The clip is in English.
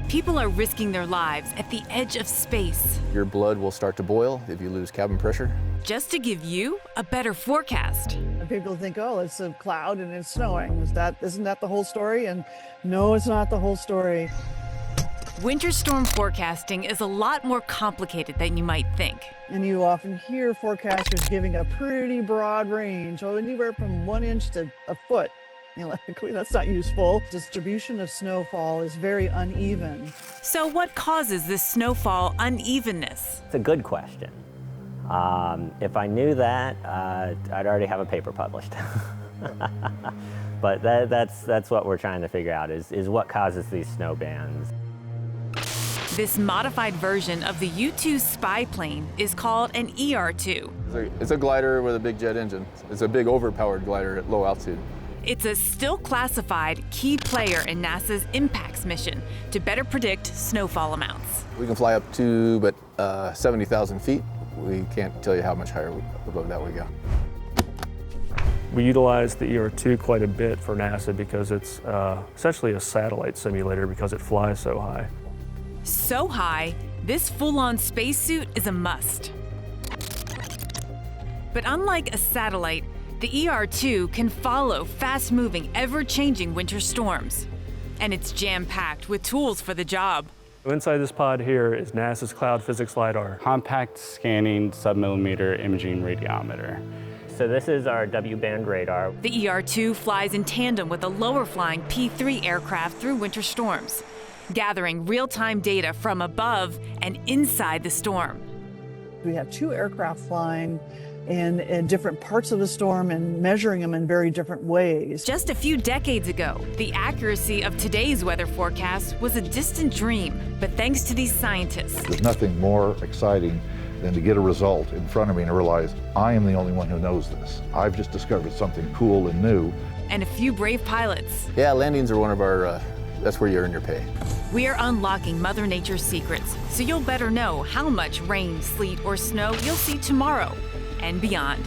People are risking their lives at the edge of space. Your blood will start to boil if you lose cabin pressure. Just to give you a better forecast. And people think, oh, it's a cloud and it's snowing. Isn't that the whole story? And no, it's not the whole story. Winter storm forecasting is a lot more complicated than you might think. And you often hear forecasters giving a pretty broad range, anywhere from 1 inch to a foot. That's not useful. Distribution of snowfall is very uneven. So what causes this snowfall unevenness? It's a good question. If I knew that, I'd already have a paper published. But that's what we're trying to figure out is what causes these snow bands. This modified version of the U-2 Spyplane is called an ER-2. It's a glider with a big jet engine. It's a big overpowered glider at low altitude. It's a still classified key player in NASA's IMPACTS mission to better predict snowfall amounts. We can fly up to 70,000 feet. We can't tell you how much higher above that we go. We utilize the ER-2 quite a bit for NASA because it's essentially a satellite simulator because it flies so high. So high, this full-on spacesuit is a must. But unlike a satellite, the ER-2 can follow fast-moving, ever-changing winter storms. And it's jam-packed with tools for the job. Inside this pod here is NASA's Cloud Physics LiDAR. Compact scanning sub-millimeter imaging radiometer. So this is our W-band radar. The ER-2 flies in tandem with a lower-flying P-3 aircraft through winter storms, gathering real-time data from above and inside the storm. We have 2 aircraft flying in different parts of the storm and measuring them in very different ways. Just a few decades ago, the accuracy of today's weather forecast was a distant dream. But thanks to these scientists, there's nothing more exciting than to get a result in front of me and realize I am the only one who knows this. I've just discovered something cool and new. And a few brave pilots. Yeah, landings are one of our, that's where you earn your pay. We are unlocking Mother Nature's secrets, so you'll better know how much rain, sleet, or snow you'll see tomorrow and beyond.